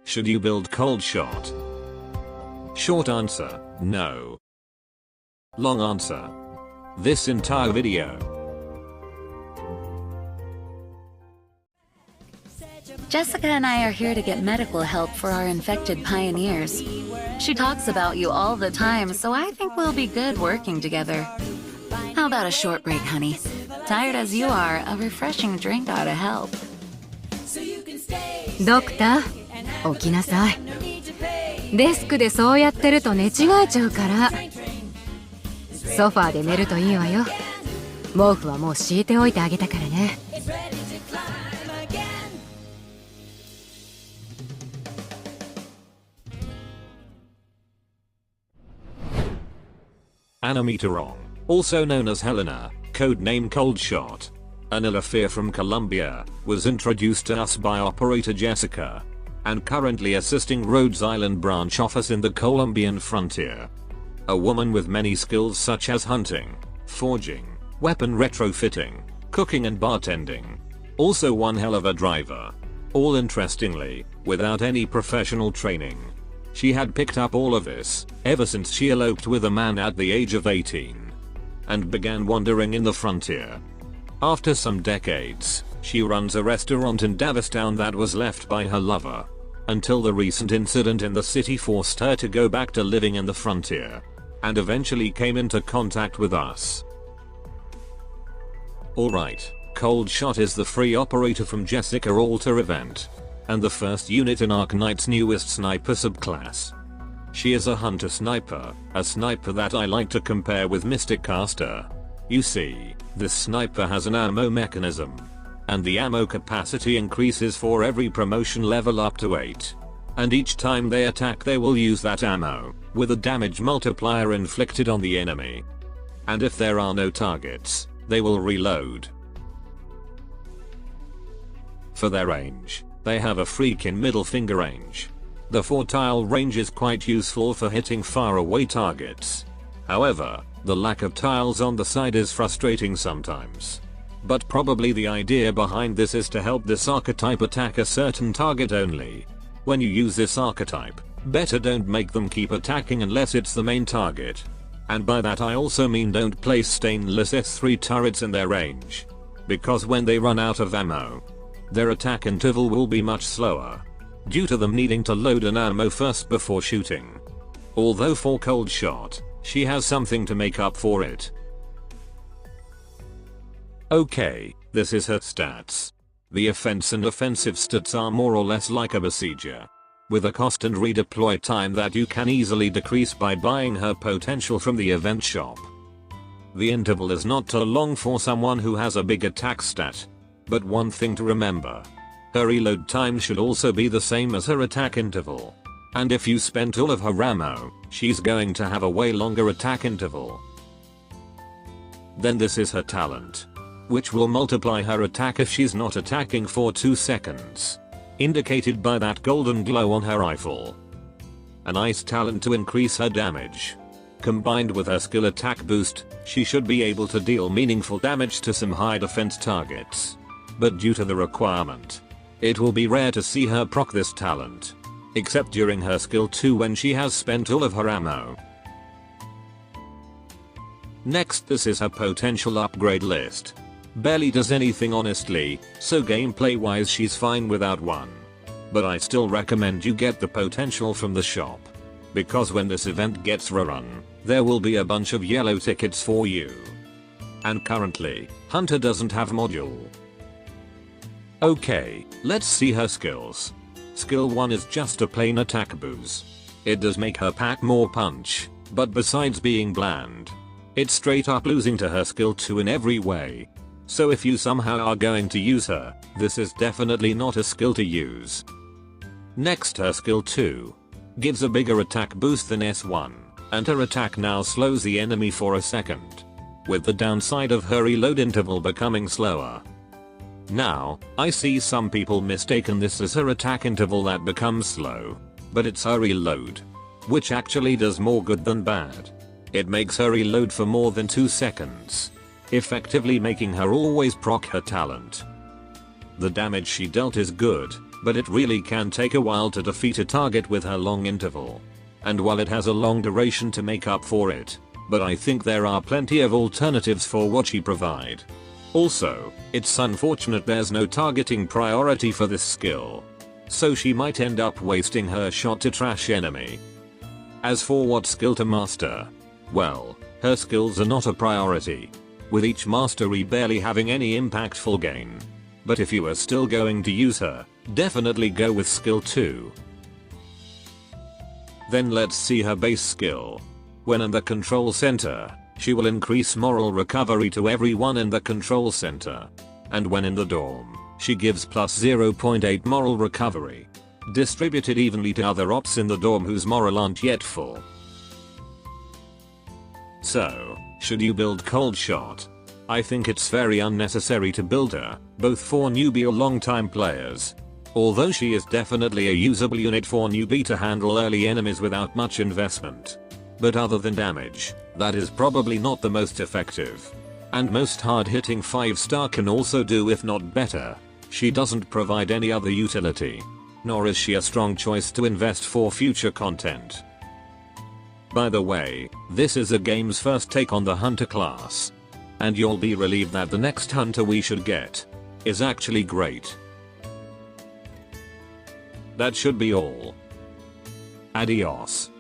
Should you build Coldshot? Short answer, no. Long answer, this entire video. Jessica and I are here to get medical help for our infected pioneers. She talks about you all the time, so I think we'll be good working together. How about a short break, honey? Tired as you are, a refreshing drink ought to help. ドクター、起きなさい。デスクでそうやってると寝違えちゃうから。ソファーで寝るといいわよ。毛布はもう敷いておいてあげたからね。Animeterong, also known as Helena, codename Coldshot, an Ilafir from Colombia, was introduced to us by operator Jessica, and currently assisting Rhodes Island branch office in the Colombian frontier. A woman with many skills such as hunting, forging, weapon retrofitting, cooking and bartending. Also one hell of a driver. All interestingly, without any professional training. She had picked up all of this, ever since she eloped with a man at the age of 18. And began wandering in the frontier. After some decades, she runs a restaurant in Davistown that was left by her lover. Until the recent incident in the city forced her to go back to living in the frontier. And eventually came into contact with us. Alright, Coldshot is the free operator from Jessica Alter event. And the first unit in Arknights' newest sniper subclass. She is a hunter sniper, a sniper that I like to compare with Mystic Caster. You see, this sniper has an ammo mechanism. And the ammo capacity increases for every promotion level up to 8. And each time they attack they will use that ammo, with a damage multiplier inflicted on the enemy. And if there are no targets, they will reload. For their range, they have a freaking middle finger range. The 4-tile range is quite useful for hitting far away targets. However, the lack of tiles on the side is frustrating sometimes. But probably the idea behind this is to help this archetype attack a certain target only. When you use this archetype, better don't make them keep attacking unless it's the main target. And by that I also mean don't place stainless S3 turrets in their range. Because when they run out of ammo, their attack interval will be much slower, due to them needing to load an ammo first before shooting. Although for Coldshot, she has something to make up for it. Okay, this is her stats. The offense and offensive stats are more or less like a besieger, with a cost and redeploy time that you can easily decrease by buying her potential from the event shop. The interval is not too long for someone who has a big attack stat. But one thing to remember. Her reload time should also be the same as her attack interval. And if you spent all of her ammo, she's going to have a way longer attack interval. Then this is her talent, which will multiply her attack if she's not attacking for 2 seconds. Indicated by that golden glow on her rifle. A nice talent to increase her damage. Combined with her skill attack boost, she should be able to deal meaningful damage to some high defense targets. But due to the requirement, it will be rare to see her proc this talent. Except during her skill 2 when she has spent all of her ammo. Next, this is her potential upgrade list. Barely does anything honestly, so gameplay wise she's fine without one. But I still recommend you get the potential from the shop. Because when this event gets rerun, there will be a bunch of yellow tickets for you. And currently, Hunter doesn't have module. Okay, let's see her skills. Skill 1 is just a plain attack boost. It does make her pack more punch, but besides being bland, it's straight up losing to her skill 2 in every way. So if you somehow are going to use her, this is definitely not a skill to use. Next, her skill 2 gives a bigger attack boost than S1, and her attack now slows the enemy for a second, with the downside of her reload interval becoming slower. Now, I see some people mistaken this as her attack interval that becomes slow, but it's her reload, which actually does more good than bad. It makes her reload for more than 2 seconds, effectively making her always proc her talent. The damage she dealt is good, but it really can take a while to defeat a target with her long interval. And while it has a long duration to make up for it, but I think there are plenty of alternatives for what she provide. Also, it's unfortunate there's no targeting priority for this skill, so she might end up wasting her shot to trash enemy. As for what skill to master, well, her skills are not a priority, with each mastery barely having any impactful gain. But if you are still going to use her, definitely go with skill 2. Then let's see her base skill. When in the control center, she will increase moral recovery to everyone in the control center. And when in the dorm, she gives plus 0.8 moral recovery, distributed evenly to other ops in the dorm whose moral aren't yet full. So, should you build Coldshot? I think it's very unnecessary to build her, both for newbie or long-time players. Although she is definitely a usable unit for newbie to handle early enemies without much investment. But other than damage, that is probably not the most effective. And most hard-hitting 5-star can also do if not better. She doesn't provide any other utility. Nor is she a strong choice to invest for future content. By the way, this is the game's first take on the hunter class. And you'll be relieved that the next hunter we should get is actually great. That should be all. Adios.